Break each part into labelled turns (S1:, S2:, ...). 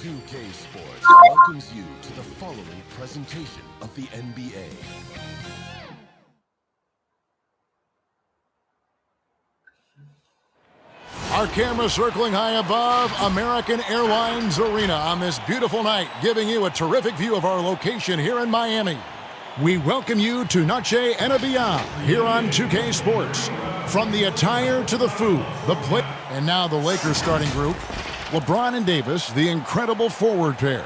S1: 2K Sports welcomes you to the following presentation of the NBA.
S2: Our camera circling high above American Airlines Arena on this beautiful night, giving you a terrific view of our location here in Miami. We welcome you to Noche and Beyond here on 2K Sports. From the attire to the food, the play, and now the Lakers starting group. LeBron and Davis, the incredible forward pair.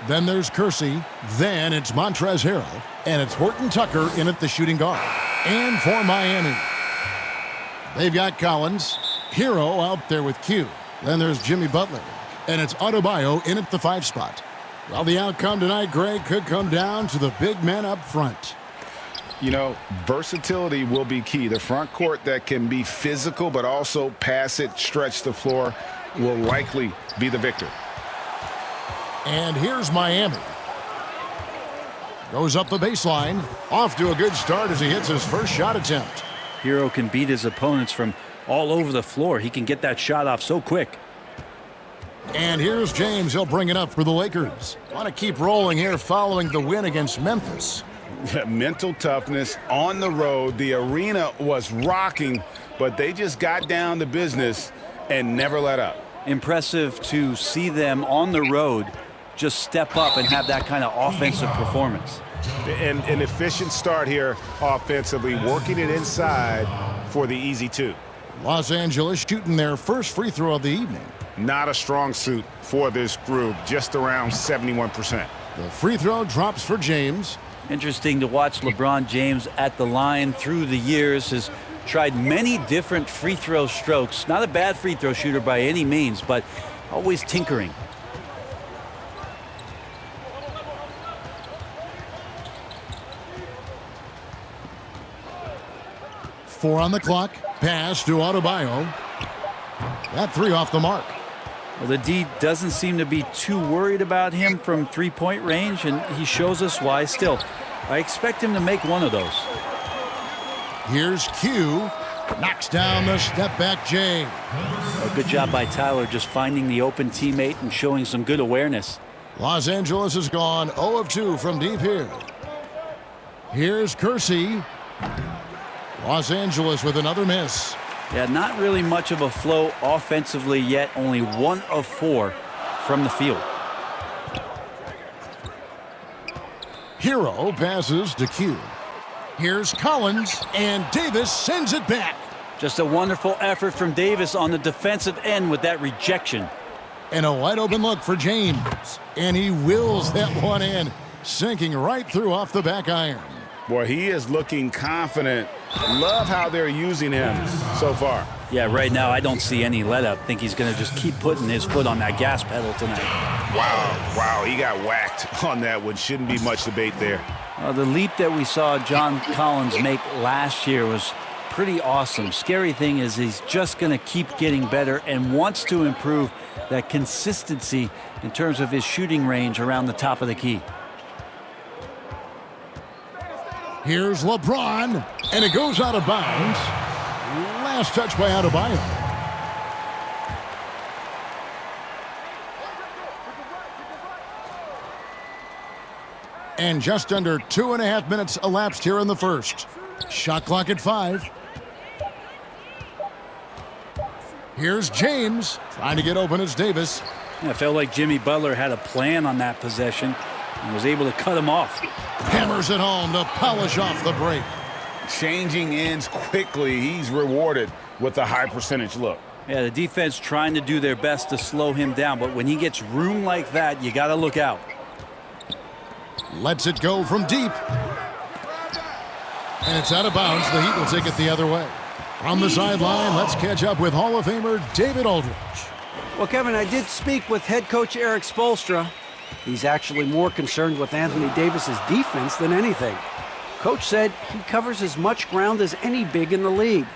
S2: Then there's Kersey, then it's Montrezl Harrell, and it's Horton Tucker in at the shooting guard. And for Miami, they've got Collins, Hero out there with Q. Then there's Jimmy Butler, and it's Adebayo in at the 5 spot. Well, the outcome tonight, Greg, could come down to the big men up front.
S3: You know, versatility will be key. The front court that can be physical but also pass it, stretch the floor will likely be the victor.
S2: And here's Miami. Goes up the baseline. Off to a good start as he hits his first shot attempt.
S4: Hero can beat his opponents from all over the floor. He can get that shot off so quick.
S2: And here's James. He'll bring it up for the Lakers. Want to keep rolling here following the win against Memphis.
S3: Mental toughness on the road. The arena was rocking, but they just got down to business and never let up.
S4: Impressive to see them on the road just step up and have that kind of offensive performance.
S3: An efficient start here offensively, working it inside for the easy 2.
S2: Los Angeles shooting their first free throw of the evening.
S3: Not a strong suit for this group, just around 71%.
S2: The free throw drops for James.
S4: Interesting to watch LeBron James at the line through the years. Has tried many different free throw strokes. Not a bad free throw shooter by any means, but always tinkering.
S2: Four on the clock. Pass to Adebayo. That 3 off the mark.
S4: Well, the D doesn't seem to be too worried about him from three-point range, and he shows us why still. I expect him to make one of those.
S2: Here's Q. Knocks down the step-back J.
S4: A good job by Tyler just finding the open teammate and showing some good awareness.
S2: Los Angeles has gone 0 of 2 from deep here. Here's Kersey. Los Angeles with another miss.
S4: Yeah, not really much of a flow offensively yet. Only 1 of 4 from the field.
S2: Hero passes to Q. Here's Collins, and Davis sends it back.
S4: Just a wonderful effort from Davis on the defensive end with that rejection.
S2: And a wide open look for James. And he wills that one in, sinking right through off the back iron.
S3: Boy, he is looking confident. Love how they're using him so far.
S4: Yeah, right now I don't see any let up. Think he's going to just keep putting his foot on that gas pedal tonight.
S3: Wow, he got whacked on that one. Shouldn't be much debate there.
S4: The leap that we saw John Collins make last year was pretty awesome. Scary thing is he's just going to keep getting better and wants to improve that consistency in terms of his shooting range around the top of the key.
S2: Here's LeBron, and it goes out of bounds. Last touch by Adebayo. And just under 2.5 minutes elapsed here in the first. Shot clock at 5. Here's James, trying to get open as Davis.
S4: I felt like Jimmy Butler had a plan on that possession and was able to cut him off.
S2: Hammers it home to polish off the break.
S3: Changing ends quickly. He's rewarded with a high percentage look.
S4: Yeah, the defense trying to do their best to slow him down, but when he gets room like that, you got to look out.
S2: Lets it go from deep. And it's out of bounds. The Heat will take it the other way. From the sideline, let's catch up with Hall of Famer David Aldridge.
S5: Well, Kevin, I did speak with head coach Eric Spoelstra. He's actually more concerned with Anthony Davis's defense than anything. Coach said he covers as much ground as any big in the league.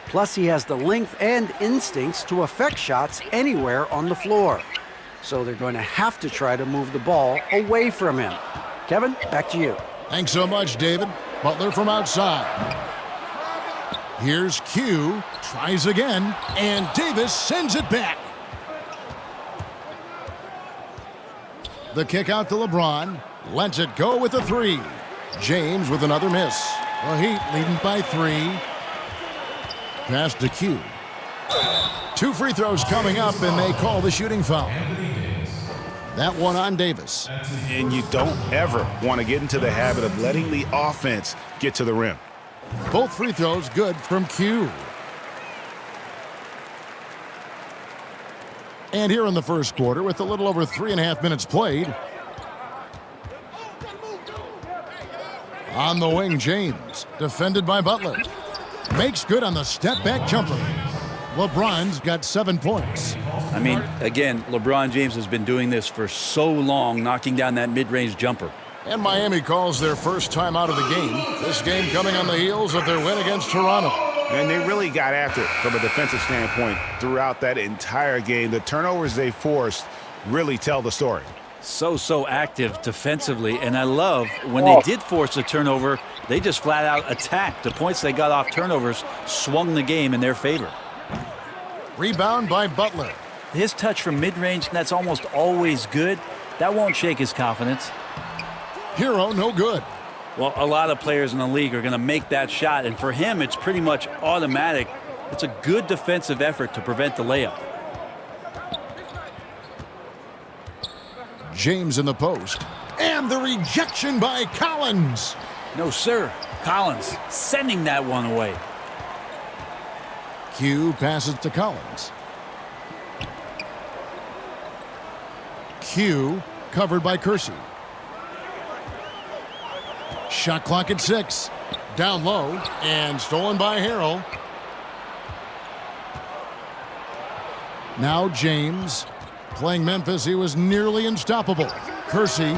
S5: Plus, he has the length and instincts to affect shots anywhere on the floor. So they're going to have to try to move the ball away from him. Kevin, back to you.
S2: Thanks so much, David. Butler from outside. Here's Q, tries again, and Davis sends it back. The kick out to LeBron. Lets it go with a three. James with another miss. The Heat leading by 3. Pass to Q. 2 free throws coming up, and they call the shooting foul. That one on Davis.
S3: And you don't ever want to get into the habit of letting the offense get to the rim.
S2: Both free throws good from Q. And here in the first quarter, with a little over 3.5 minutes played. On the wing, James, defended by Butler. Makes good on the step-back jumper. LeBron's got 7 points.
S4: I mean, again, LeBron James has been doing this for so long, knocking down that mid-range jumper.
S2: And Miami calls their first time out of the game. This game coming on the heels of their win against Toronto.
S3: And they really got after it from a defensive standpoint throughout that entire game. The turnovers they forced really tell the story.
S4: So active defensively, and I love when they did force a turnover, they just flat out attacked. The points they got off turnovers swung the game in their favor.
S2: Rebound by Butler.
S4: His touch from mid-range, that's almost always good. That won't shake his confidence.
S2: Hero, no good.
S4: Well, a lot of players in the league are going to make that shot, and for him, it's pretty much automatic. It's a good defensive effort to prevent the layup.
S2: James in the post. And the rejection by Collins.
S4: No, sir. Collins sending that one away.
S2: Q passes to Collins. Q covered by Kersey. Shot clock at 6. Down low and stolen by Harrell. Now James. Playing Memphis, he was nearly unstoppable. Kersey.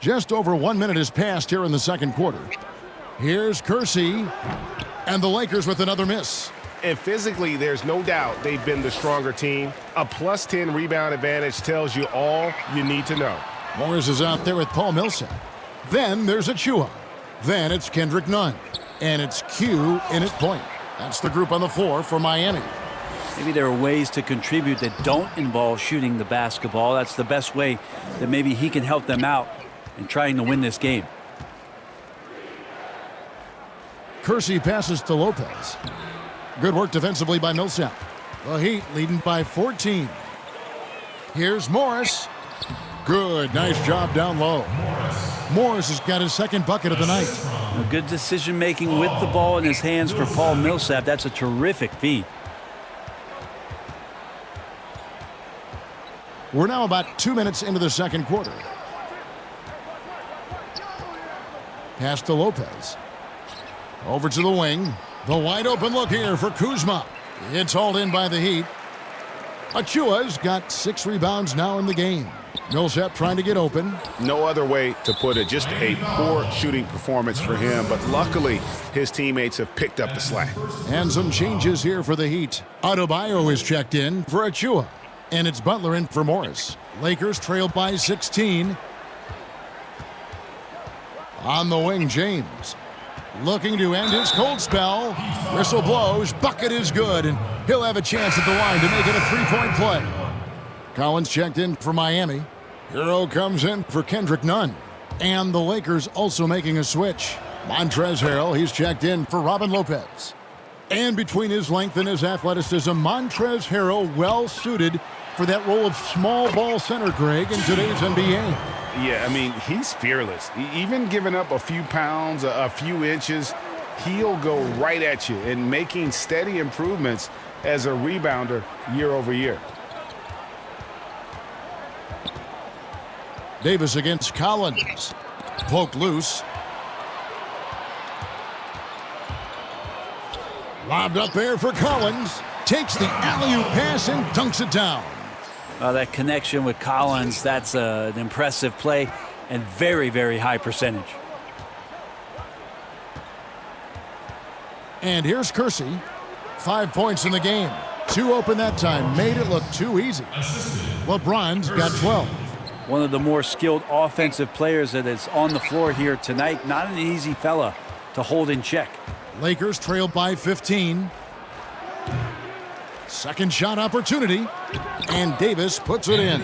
S2: Just over 1 minute has passed here in the second quarter. Here's Kersey, and the Lakers with another miss.
S6: And physically, there's no doubt they've been the stronger team. A +10 rebound advantage tells you all you need to know.
S2: Morris is out there with Paul Millsap. Then there's Achua. Then it's Kendrick Nunn. And it's Q in at point. That's the group on the floor for Miami.
S4: Maybe there are ways to contribute that don't involve shooting the basketball. That's the best way that maybe he can help them out in trying to win this game.
S2: Kersey passes to Lopez. Good work defensively by Millsap. The Heat leading by 14. Here's Morris. Good, nice job down low. Morris has got his second bucket of the night.
S4: A good decision making with the ball in his hands for Paul Millsap. That's a terrific feat.
S2: We're now about 2 minutes into the second quarter. Pass to Lopez. Over to the wing. The wide open look here for Kuzma. It's hauled in by the Heat. Achua's got 6 rebounds now in the game. Millsap trying to get open.
S3: No other way to put it. Just a poor shooting performance for him. But luckily, his teammates have picked up the slack.
S2: And some changes here for the Heat. Adebayo is checked in for Achua. And it's Butler in for Morris. Lakers trail by 16. On the wing, James. Looking to end his cold spell. Whistle blows. Bucket is good. And he'll have a chance at the line to make it a 3-point play. Collins checked in for Miami. Hero comes in for Kendrick Nunn. And the Lakers also making a switch. Montrezl Harrell, he's checked in for Robin Lopez. And between his length and his athleticism, Montrezl Harrell well suited for that role of small ball center, Greg, in today's NBA.
S3: Yeah, I mean, he's fearless. Even giving up a few pounds, a few inches, he'll go right at you and making steady improvements as a rebounder year over year.
S2: Davis against Collins. Poked loose. Lobbed up there for Collins. Takes the alley-oop pass and dunks it down.
S4: That connection with Collins, that's an impressive play and very, very high percentage.
S2: And here's Kersey. 5 points in the game. 2 open that time. Made it look too easy. LeBron's got 12.
S4: One of the more skilled offensive players that is on the floor here tonight. Not an easy fella to hold in check.
S2: Lakers trail by 15. Second shot opportunity. And Davis puts it in.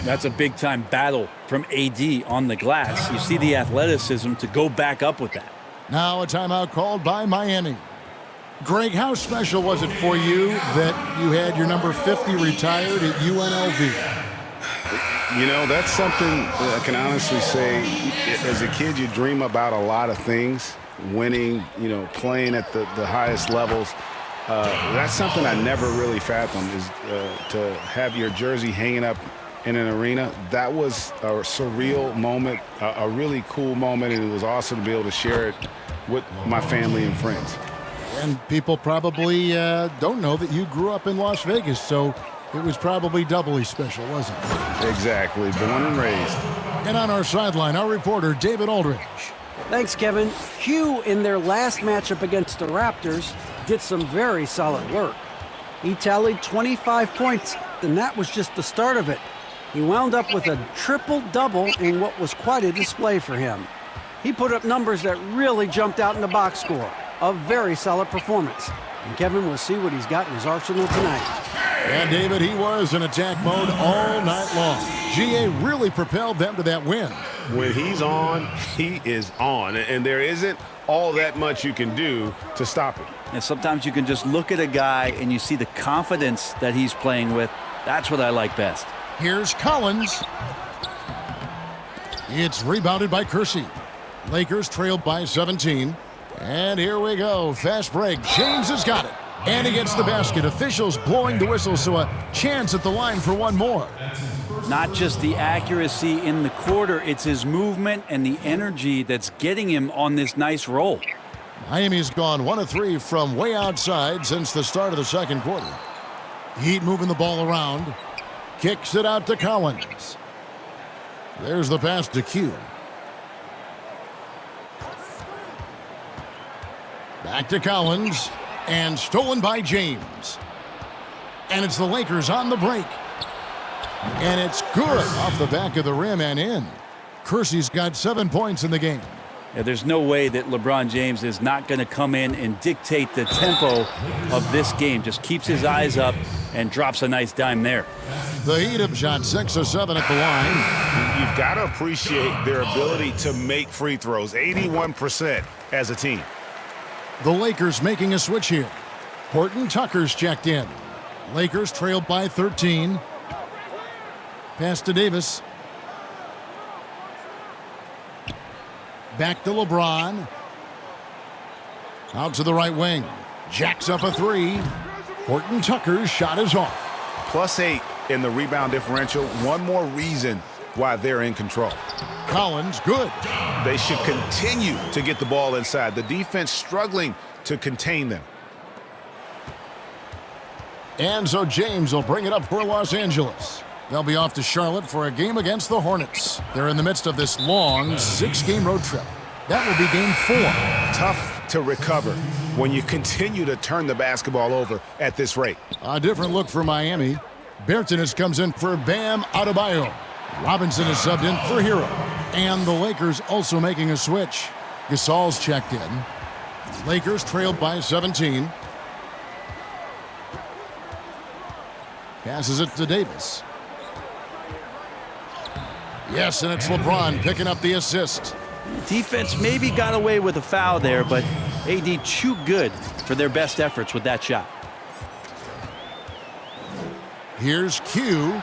S4: That's a big-time battle from AD on the glass. You see the athleticism to go back up with that.
S2: Now a timeout called by Miami. Greg, how special was it for you that you had your number 50 retired at UNLV?
S3: You know, that's something I can honestly say. As a kid, you dream about a lot of things. Winning, you know, playing at the highest levels. That's something I never really fathomed, is to have your jersey hanging up in an arena. That was a surreal moment, a really cool moment, and it was awesome to be able to share it with my family and friends.
S2: And people probably don't know that you grew up in Las Vegas, so it was probably doubly special, wasn't it?
S3: Exactly. Born and raised.
S2: And on our sideline, our reporter, David Aldridge.
S5: Thanks, Kevin. Hugh, in their last matchup against the Raptors, did some very solid work. He tallied 25 points, and that was just the start of it. He wound up with a triple-double in what was quite a display for him. He put up numbers that really jumped out in the box score. A very solid performance. And Kevin will see what he's got in his arsenal tonight.
S2: And David, he was in attack mode all night long. GA really propelled them to that win.
S6: When he's on, he is on. And there isn't all that much you can do to stop him.
S4: And sometimes you can just look at a guy and you see the confidence that he's playing with. That's what I like best.
S2: Here's Collins. It's rebounded by Kersey. Lakers trailed by 17. And here we go. Fast break. James has got it. And he gets the basket. Officials blowing the whistle, so a chance at the line for one more.
S4: Not just the accuracy in the quarter, it's his movement and the energy that's getting him on this nice roll.
S2: Miami's gone 1 of 3 from way outside since the start of the second quarter. Heat moving the ball around. Kicks it out to Collins. There's the pass to Q. Back to Collins. And stolen by James. And it's the Lakers on the break. And it's good off the back of the rim and in. Kersey's got 7 points in the game.
S4: Yeah, there's no way that LeBron James is not going to come in and dictate the tempo of this game. Just keeps his eyes up and drops a nice dime there.
S2: The Heat have shot 6 of 7 at the line.
S6: You've got to appreciate their ability to make free throws. 81% as a team.
S2: The Lakers making a switch here. Horton Tucker's checked in. Lakers trailed by 13. Pass to Davis. Back to LeBron. Out to the right wing. Jacks up a 3. Horton Tucker's shot is off.
S3: +8 in the rebound differential. One more reason why they're in control.
S2: Collins, good.
S3: They should continue to get the ball inside. The defense struggling to contain them.
S2: And so James will bring it up for Los Angeles. They'll be off to Charlotte for a game against the Hornets. They're in the midst of this long 6-game road trip. That will be game 4.
S3: Tough to recover when you continue to turn the basketball over at this rate.
S2: A different look for Miami. Bertans comes in for Bam Adebayo. Robinson is subbed in for Hero. And the Lakers also making a switch. Gasol's checked in. Lakers trailed by 17. Passes it to Davis. Yes, and it's LeBron picking up the assist.
S4: Defense maybe got away with a foul there, but AD too good for their best efforts with that shot.
S2: Here's Q.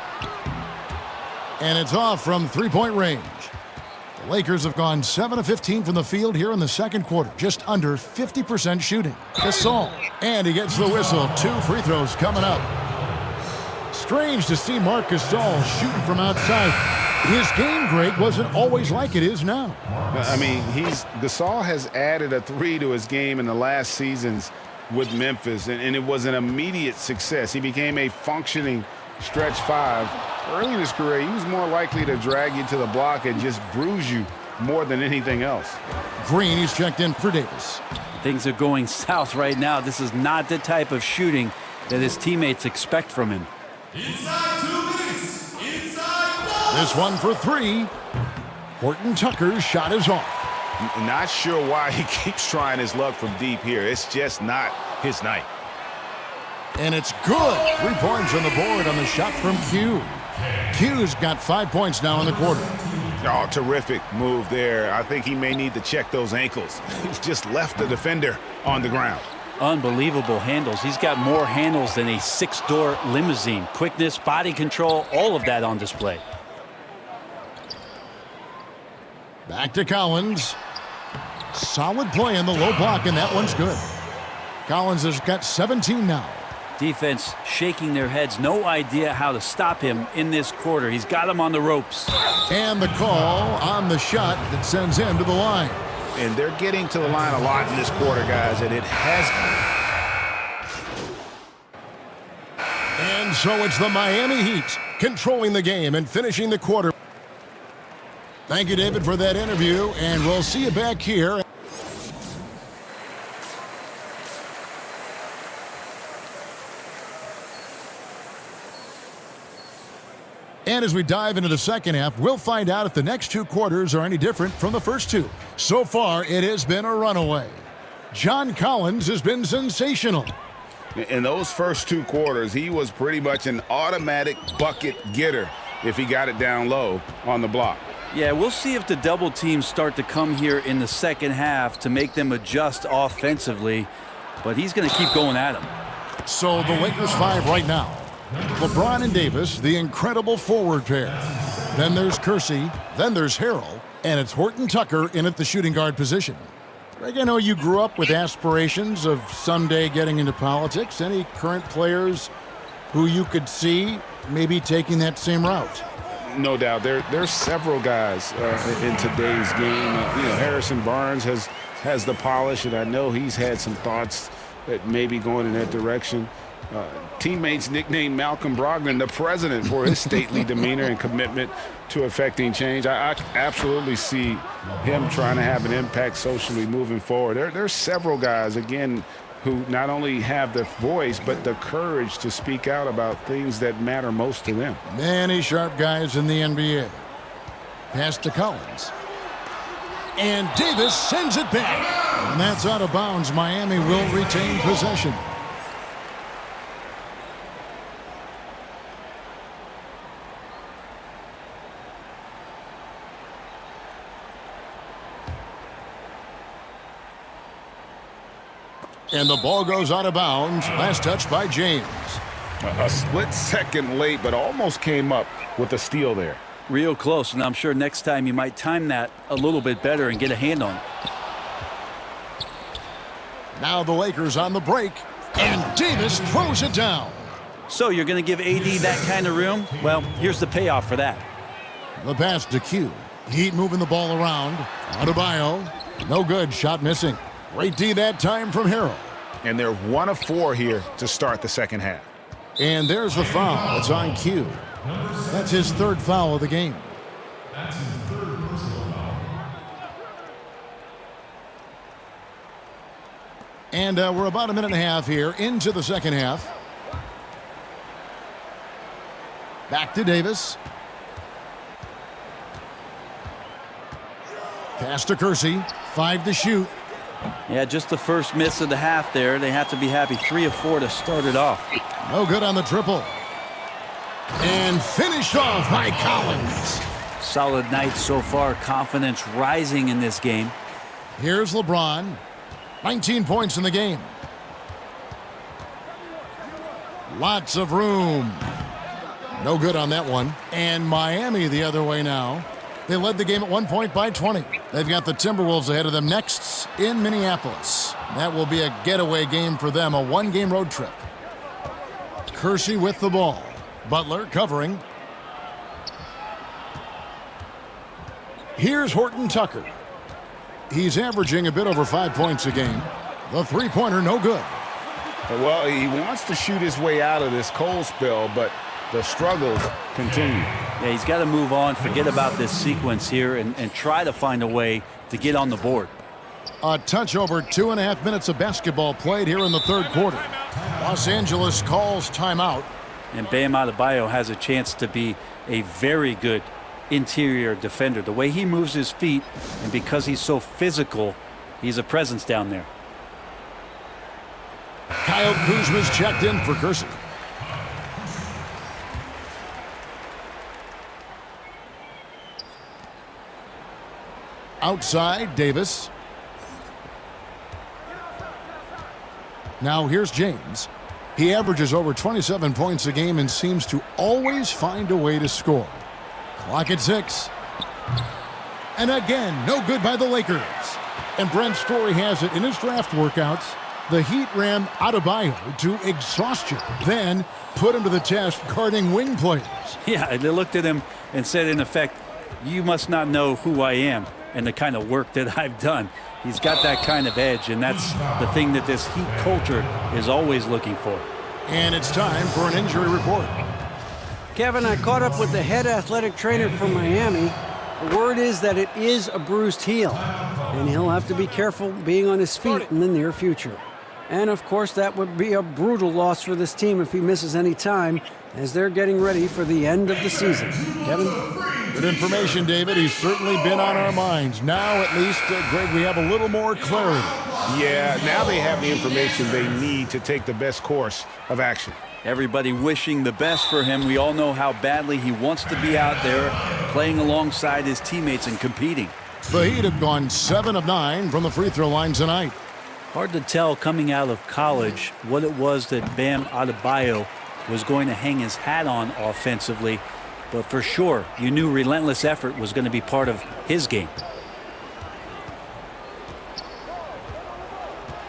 S2: And it's off from three-point range. The Lakers have gone 7 of 15 from the field here in the second quarter. Just under 50% shooting. Gasol. And he gets the whistle. 2 free throws coming up. Strange to see Marc Gasol shooting from outside. His game, Greg, wasn't always like it is now.
S3: I mean, Gasol has added a 3 to his game in the last seasons with Memphis, and it was an immediate success. He became a functioning stretch 5. Early in his career, he was more likely to drag you to the block and just bruise you more than anything else.
S2: Green, he's checked in for Davis.
S4: Things are going south right now. This is not the type of shooting that his teammates expect from him.
S1: Inside 2 minutes. Inside.
S2: This one for 3. Horton Tucker's shot is off.
S3: Not sure why he keeps trying his luck from deep here. It's just not his night.
S2: And it's good. 3 points on the board on the shot from Q. Q's got 5 points now in the quarter.
S3: Oh, terrific move there. I think he may need to check those ankles. He's just left the defender on the ground.
S4: Unbelievable handles. He's got more handles than a 6-door limousine. Quickness, body control, all of that on display.
S2: Back to Collins. Solid play in the low block, and that one's good. Collins has got 17 now.
S4: Defense shaking their heads. No idea how to stop him in this quarter. He's got him on the ropes.
S2: And the call on the shot that sends him to the line.
S3: And they're getting to the line a lot in this quarter, guys, and it has.
S2: And so it's the Miami Heat controlling the game and finishing the quarter. Thank you, David, for that interview, and we'll see you back here. And as we dive into the second half, we'll find out if the next 2 quarters are any different from the first 2. So far, it has been a runaway. John Collins has been sensational.
S3: In those first 2 quarters, he was pretty much an automatic bucket getter if he got it down low on the block.
S4: Yeah, we'll see if the double teams start to come here in the second half to make them adjust offensively, but he's going to keep going at him.
S2: So the Lakers 5 right now. LeBron and Davis, the incredible forward pair. Then there's Kersey, then there's Harrell, and it's Horton Tucker in at the shooting guard position. Greg, I know you grew up with aspirations of someday getting into politics. Any current players who you could see maybe taking that same route?
S3: No doubt. There's several guys in today's game. Harrison Barnes has the polish, and I know he's had some thoughts that maybe going in that direction. Teammates nicknamed Malcolm Brogdon the president for his stately demeanor and commitment to affecting change. I absolutely see him trying to have an impact socially moving forward. There's several guys, again, who not only have the voice but the courage to speak out about things that matter most to them.
S2: Many sharp guys in the NBA. Pass to Collins. And Davis sends it back. And that's out of bounds. Miami will retain possession. And the ball goes out of bounds. Last touch by James.
S3: A split second late, but almost came up with a steal there.
S4: Real close, and I'm sure next time you might time that a little bit better and get a hand on it.
S2: Now the Lakers on the break, and Davis throws it down.
S4: So you're going to give AD that kind of room? Well, here's the payoff for that.
S2: The pass to Q. Heat moving the ball around. Adebayo. No good. Shot missing. Great D that time from Harrell.
S3: And they're 1 of 4 here to start the second half.
S2: And there's the foul. It's on Q. That's his 3rd foul of the game. And we're about a minute and a half here into the second half. Back to Davis. Pass to Kersey. 5 to shoot.
S4: Yeah, just the first miss of the half there. They have to be happy. 3 of 4 to start it off.
S2: No good on the triple. And finished off by Collins.
S4: Solid night so far. Confidence rising in this game.
S2: Here's LeBron. 19 points in the game. Lots of room. No good on that one. And Miami the other way now. They led the game at 1 point by 20. They've got the Timberwolves ahead of them next in Minneapolis. That will be a getaway game for them, a one-game road trip. Kersey with the ball. Butler covering. Here's Horton Tucker. He's averaging a bit over 5 points a game. The three-pointer no good.
S3: Well, he wants to shoot his way out of this cold spell, but the struggles continue.
S4: Yeah, he's got to move on, forget about this sequence here, and try to find a way to get on the board.
S2: A touch over 2.5 minutes of basketball played here in the third quarter. Los Angeles calls timeout.
S4: And Bam Adebayo has a chance to be a very good interior defender. The way he moves his feet, and because he's so physical, he's a presence down there.
S2: Kyle Kuzma's checked in for Kersey. Outside, Davis. Now here's James. He averages over 27 points a game and seems to always find a way to score. Clock at 6. And again, no good by the Lakers. And Brent Story has it in his draft workouts. The Heat ran Adebayo to exhaustion, then put him to the test guarding wing players.
S4: Yeah, they looked at him and said, in effect, you must not know who I am and the kind of work that I've done. He's got that kind of edge, and that's the thing that this Heat culture is always looking for.
S2: And it's time for an injury report.
S5: Kevin, I caught up with the head athletic trainer from Miami. The word is that it is a bruised heel, and he'll have to be careful being on his feet in the near future. And, of course, that would be a brutal loss for this team if he misses any time as they're getting ready for the end of the season. Kevin?
S2: Good information, David. He's certainly been on our minds. Now, at least, Greg, we have a little more clarity.
S6: Yeah, now they have the information they need to take the best course of action.
S4: Everybody wishing the best for him. We all know how badly he wants to be out there playing alongside his teammates and competing.
S2: The Heat have gone 7 of 9 from the free throw line tonight.
S4: Hard to tell coming out of college what it was that Bam Adebayo was going to hang his hat on offensively, but for sure you knew relentless effort was going to be part of his game.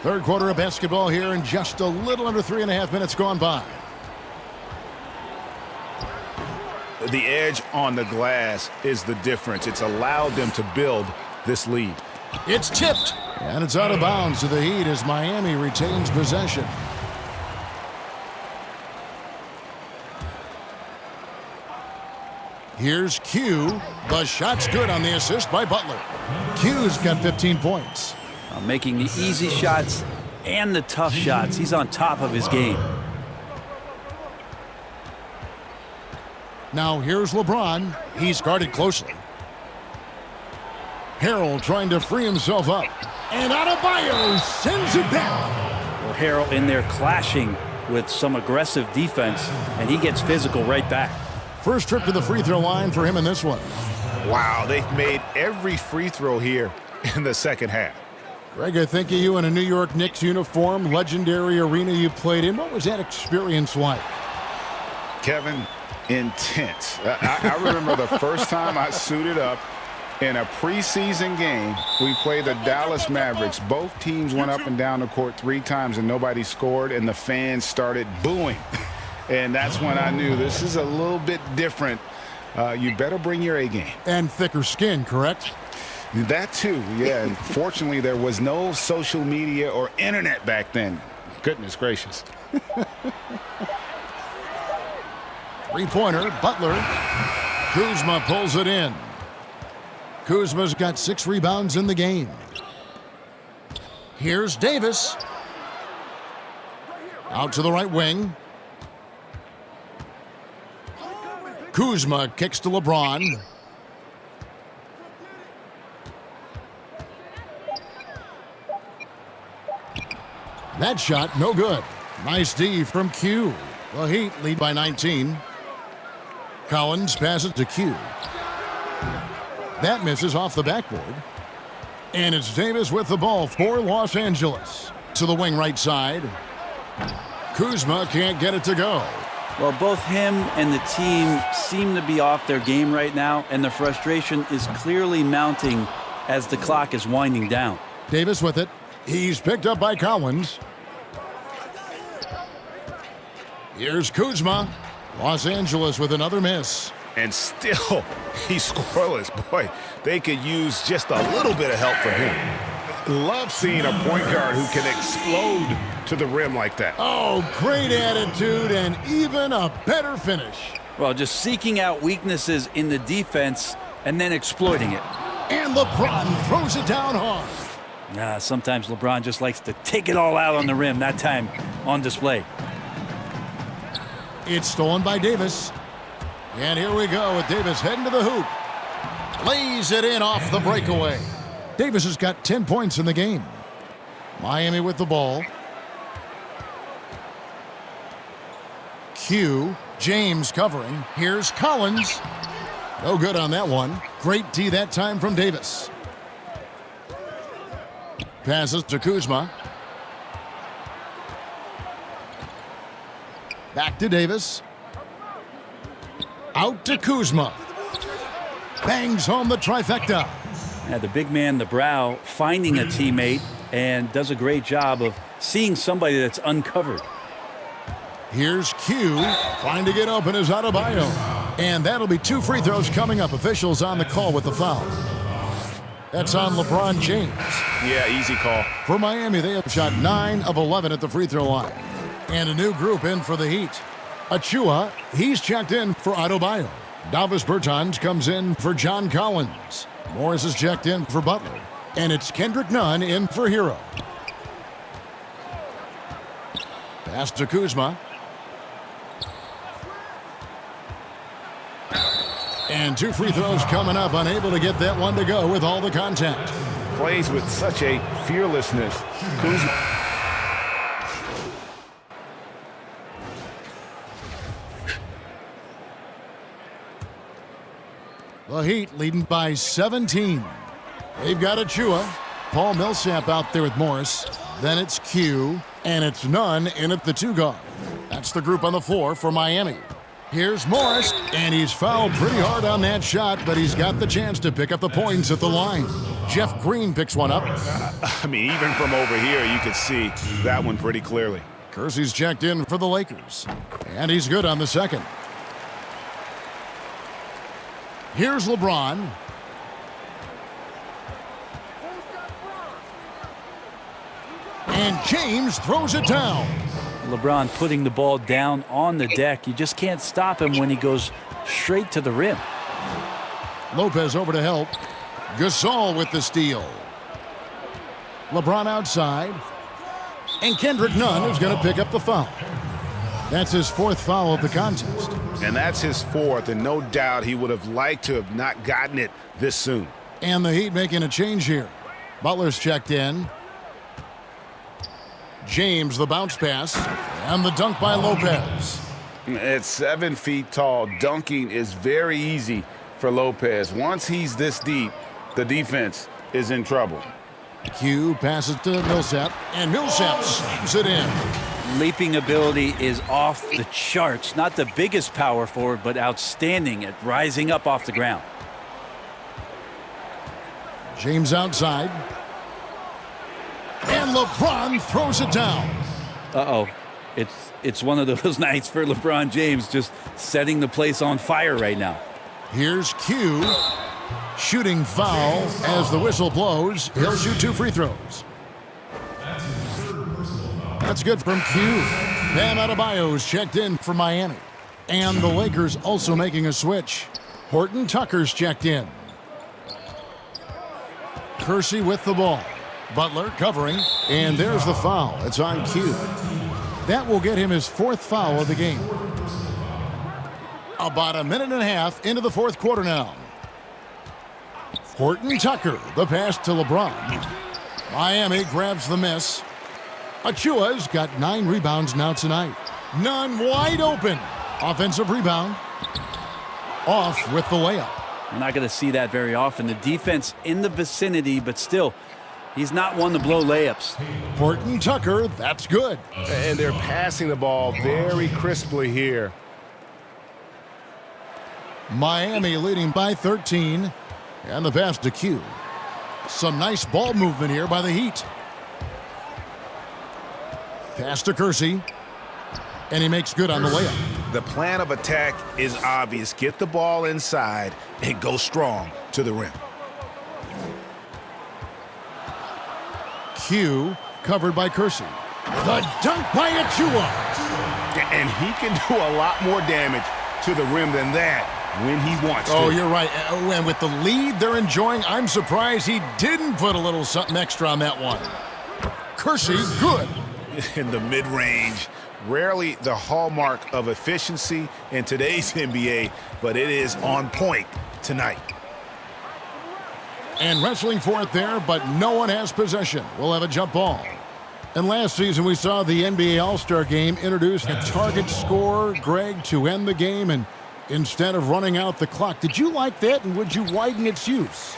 S2: Third quarter of basketball here, and just a little under 3.5 minutes gone by.
S3: The edge on the glass is the difference. It's allowed them to build this lead.
S2: It's tipped, and it's out of bounds to the Heat as Miami retains possession. Here's Q. The shot's good on the assist by Butler. Q's got 15 points.
S4: Making the easy shots and the tough shots. He's on top of his game.
S2: Now here's LeBron. He's guarded closely. Harrell trying to free himself up. And Adebayo sends it back.
S4: Well, Harrell in there clashing with some aggressive defense, and he gets physical right back.
S2: First trip to the free throw line for him in this one.
S6: Wow, they've made every free throw here in the second half.
S2: Greg, I think of you in a New York Knicks uniform, legendary arena you played in. What was that experience like?
S3: Kevin, intense. I remember the first time I suited up in a preseason game. We played the Dallas Mavericks. Both teams went up and down the court 3 times and nobody scored, and the fans started booing. And that's when I knew this is a little bit different. You better bring your A game.
S2: And thicker skin, correct?
S3: That too, yeah. And fortunately, there was no social media or internet back then. Goodness gracious.
S2: Three-pointer, Butler. Kuzma pulls it in. Kuzma's got 6 rebounds in the game. Here's Davis. Out to the right wing. Kuzma kicks to LeBron. That shot, no good. Nice D from Q. The Heat lead by 19. Collins passes to Q. That misses off the backboard. And it's Davis with the ball for Los Angeles. To the wing right side. Kuzma can't get it to go.
S4: Well, both him and the team seem to be off their game right now, and the frustration is clearly mounting as the clock is winding down.
S2: Davis with it. He's picked up by Collins. Here's Kuzma. Los Angeles with another miss.
S3: And still, he's scoreless. Boy, they could use just a little bit of help from him. Love seeing a point guard who can explode to the rim like that.
S2: Oh, great attitude and even a better finish.
S4: Well, just seeking out weaknesses in the defense and then exploiting it.
S2: And LeBron throws it down hard.
S4: Sometimes LeBron just likes to take it all out on the rim, that time on display.
S2: It's stolen by Davis. And here we go with Davis heading to the hoop. Lays it in off the breakaway. Davis has got 10 points in the game. Miami with the ball. Q. James covering. Here's Collins. No good on that one. Great D that time from Davis. Passes to Kuzma. Back to Davis. Out to Kuzma. Bangs home the trifecta.
S4: The big man, the brow, finding a teammate and does a great job of seeing somebody that's uncovered.
S2: Here's Q. Trying to get open is Adebayo. And that'll be 2 free throws coming up. Officials on the call with the foul. That's on LeBron James.
S3: Yeah, easy call.
S2: For Miami, they have shot 9 of 11 at the free throw line. And a new group in for the Heat. Achua, he's checked in for Adebayo. Davis Bertans comes in for John Collins. Morris is checked in for Butler. And it's Kendrick Nunn in for Hero. Pass to Kuzma. And 2 free throws coming up. Unable to get that one to go with all the contact.
S3: Plays with such a fearlessness. Kuzma.
S2: The Heat leading by 17. They've got Achua. Paul Millsap out there with Morris. Then it's Q. And it's Nunn in at the 2 guard. That's the group on the floor for Miami. Here's Morris. And he's fouled pretty hard on that shot, but he's got the chance to pick up the points at the line. Jeff Green picks one up.
S3: I mean, even from over here, you could see that one pretty clearly.
S2: Kersey's checked in for the Lakers. And he's good on the second. Here's LeBron. And James throws it down.
S4: LeBron putting the ball down on the deck. You just can't stop him when he goes straight to the rim.
S2: Lopez over to help. Gasol with the steal. LeBron outside. And Kendrick Nunn is going to pick up the foul. That's his 4th foul of the contest.
S3: And that's his 4th, and no doubt he would have liked to have not gotten it this soon.
S2: And the Heat making a change here. Butler's checked in. James, the bounce pass, and the dunk by Lopez.
S3: At 7 feet tall, dunking is very easy for Lopez. Once he's this deep, the defense is in trouble.
S2: Q passes to Millsap, and Millsap slams it in.
S4: Leaping ability is off the charts. Not the biggest power forward, but outstanding at rising up off the ground.
S2: James outside. And LeBron throws it down.
S4: Uh-oh. It's one of those nights for LeBron James, just setting the place on fire right now.
S2: Here's Q. Shooting foul as the whistle blows. He'll shoot 2 free throws. That's good from Q. Bam Adebayo's checked in for Miami. And the Lakers also making a switch. Horton Tucker's checked in. Kersey with the ball. Butler covering. And there's the foul. It's on Q. That will get him his 4th foul of the game. About a minute and a half into the 4th quarter now. Horton Tucker, the pass to LeBron. Miami grabs the miss. Achua's got 9 rebounds now tonight. Nunn wide open. Offensive rebound. Off with the layup.
S4: We're not going to see that very often. The defense in the vicinity, but still, he's not one to blow layups.
S2: Horton Tucker, that's good.
S6: And they're passing the ball very crisply here.
S2: Miami leading by 13. And the pass to Q. Some nice ball movement here by the Heat. Pass to Kersey. And he makes good on the layup.
S7: The plan of attack is obvious. Get the ball inside and go strong to the rim.
S2: Q covered by Kersey. The dunk by Achua.
S6: And he can do a lot more damage to the rim than that when he wants to.
S2: Oh, you're right. And with the lead they're enjoying, I'm surprised he didn't put a little something extra on that one. Kersey, good.
S7: In the mid-range, rarely the hallmark of efficiency in today's NBA, but it is on point tonight.
S2: And wrestling for it there, but no one has possession. We'll have a jump ball. And last season we saw the NBA All-Star Game introduce a target scorer, Greg, to end the game, and instead of running out the clock. Did you like that, and would you widen its use?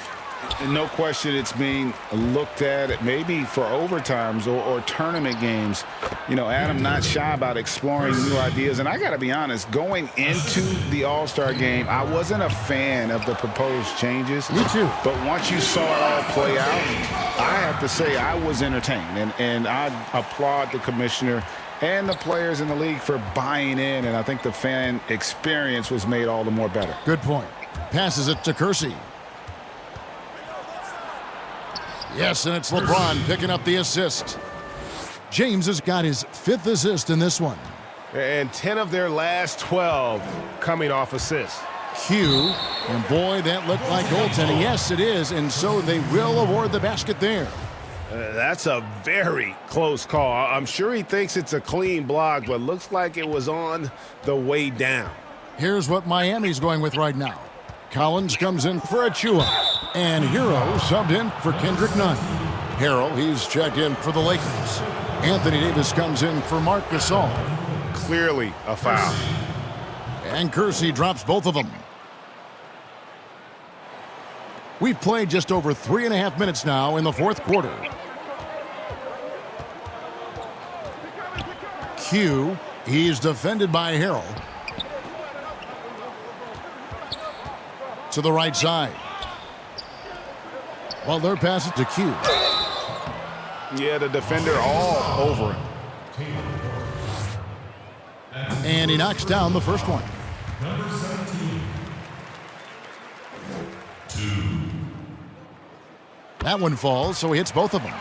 S3: No question it's being looked at maybe for overtimes or tournament games. You know, Adam not shy about exploring new ideas. And I got to be honest, going into the All-Star game, I wasn't a fan of the proposed changes.
S2: Me too.
S3: But once you saw it all play out, I have to say I was entertained. And I applaud the commissioner and the players in the league for buying in. And I think the fan experience was made all the more better.
S2: Good point. Passes it to Kersey. Yes, and it's LeBron picking up the assist. James has got his 5th assist in this one.
S6: And 10 of their last 12 coming off assists.
S2: Q, and boy, that looked like goaltending. Yes, it is, and so they will award the basket there.
S6: That's a very close call. I'm sure he thinks it's a clean block, but looks like it was on the way down.
S2: Here's what Miami's going with right now. Collins comes in for Achua, and Hero subbed in for Kendrick Nunn. Harrell, he's checked in for the Lakers. Anthony Davis comes in for Marc Gasol.
S6: Clearly a foul.
S2: And Kersey drops both of them. We've played just over 3.5 minutes now in the 4th quarter. Q, he's defended by Harrell. To the right side. Butler passes to Q.
S6: Yeah, the defender all over him.
S2: And he knocks down the first one. That one falls, so he hits both of them.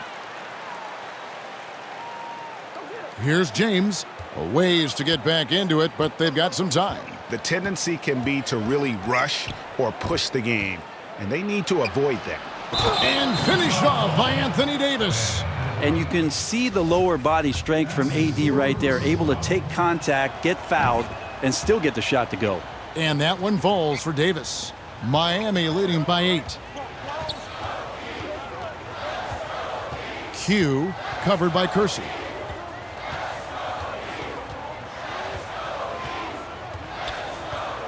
S2: Here's James. Ways to get back into it, but they've got some time.
S7: The tendency can be to really rush or push the game, and they need to avoid that.
S2: And finished off by Anthony Davis.
S4: And you can see the lower body strength from AD right there, able to take contact, get fouled, and still get the shot to go.
S2: And that one falls for Davis. Miami leading by 8. Q covered by Kersey.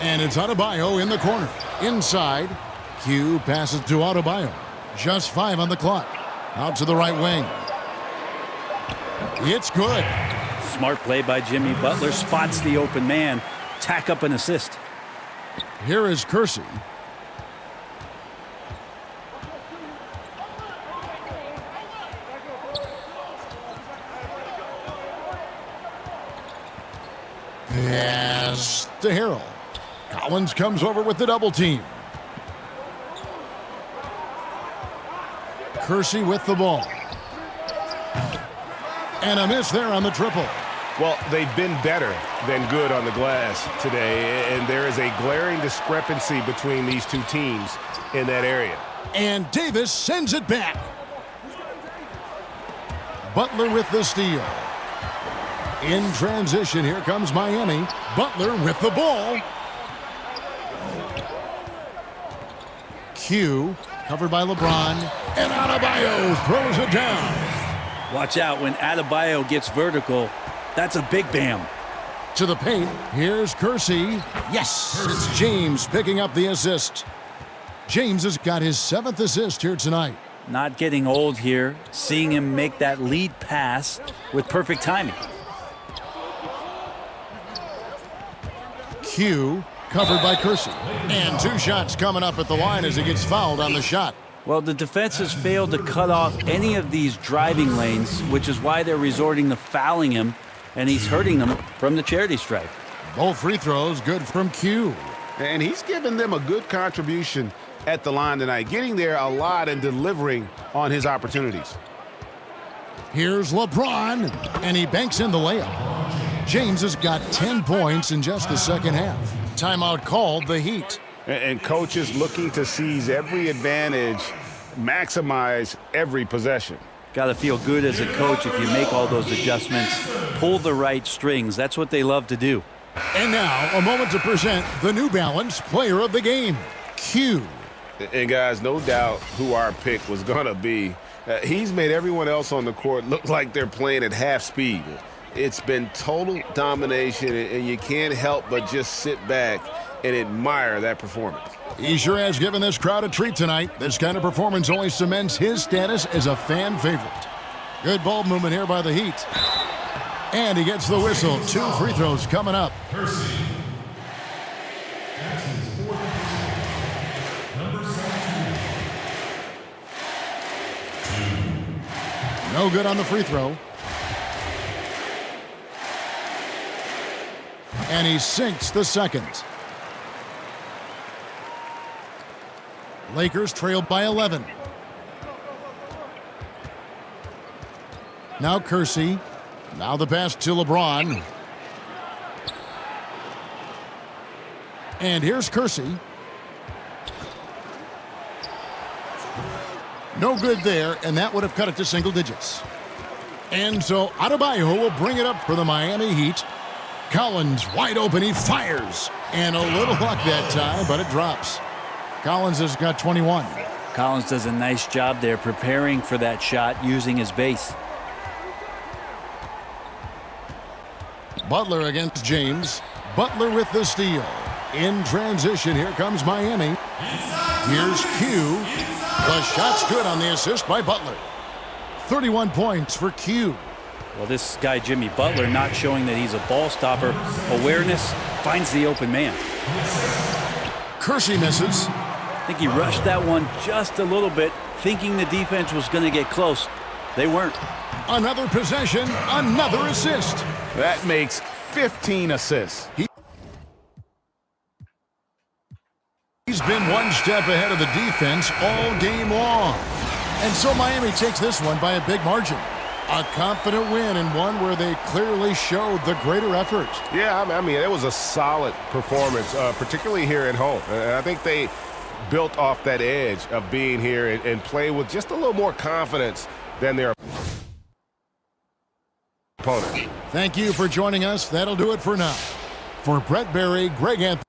S2: And it's Adebayo in the corner. Inside, Q passes to Adebayo. Just 5 on the clock. Out to the right wing. It's good.
S4: Smart play by Jimmy Butler. Spots the open man. Tack up an assist.
S2: Here is Kersey. Yes, to Harrell. Collins comes over with the double team. Kersey with the ball. And a miss there on the triple.
S6: Well, they've been better than good on the glass today, and there is a glaring discrepancy between these two teams in that area.
S2: And Davis sends it back. Butler with the steal. In transition, here comes Miami. Butler with the ball. Q, covered by LeBron. And Adebayo throws it down.
S4: Watch out when Adebayo gets vertical. That's a big bam.
S2: To the paint, here's Kersey. Yes, it's James picking up the assist. James has got his 7th assist here tonight.
S4: Not getting old here, seeing him make that lead pass with perfect timing.
S2: Q covered by Kersey. And 2 shots coming up at the line as he gets fouled on the shot.
S4: Well, the defense has failed to cut off any of these driving lanes, which is why they're resorting to fouling him, and he's hurting them from the charity stripe.
S2: Both free throws good from Q.
S3: And he's given them a good contribution at the line tonight, getting there a lot and delivering on his opportunities.
S2: Here's LeBron, and he banks in the layup. James has got 10 points in just the second half. Timeout called, the Heat.
S3: And coaches looking to seize every advantage, maximize every possession.
S4: Got to feel good as a coach if you make all those adjustments, pull the right strings. That's what they love to do.
S2: And now, a moment to present the New Balance Player of the Game, Q.
S3: And guys, no doubt who our pick was going to be. He's made everyone else on the court look like they're playing at half speed. It's been total domination, and you can't help but just sit back and admire that performance.
S2: He sure has given this crowd a treat tonight. This kind of performance only cements his status as a fan favorite. Good ball movement here by the Heat. And he gets the whistle. 2 free throws coming up. No good on the free throw. And he sinks the second. Lakers trailed by 11. Now Kersey. Now the pass to LeBron. And here's Kersey. No good there, and that would have cut it to single digits. And so Adebayo will bring it up for the Miami Heat. Collins wide open, he fires. And a little luck that time, but it drops. Collins has got 21.
S4: Collins does a nice job there preparing for that shot using his base.
S2: Butler against James. Butler with the steal. In transition, here comes Miami. Here's Q. The shot's good on the assist by Butler. 31 points for Q.
S4: Well, this guy, Jimmy Butler, not showing that he's a ball stopper. Awareness, finds the open man.
S2: Kersey misses.
S4: I think he rushed that one just a little bit, thinking the defense was going to get close. They weren't.
S2: Another possession, another assist.
S7: That makes 15 assists.
S2: He's been one step ahead of the defense all game long. And so Miami takes this one by a big margin. A confident win, and one where they clearly showed the greater effort.
S6: Yeah, I mean, it was a solid performance, particularly here at home. And I think they built off that edge of being here and play with just a little more confidence than their opponent.
S2: Thank you for joining us. That'll do it for now. For Brett Berry, Greg Anthony.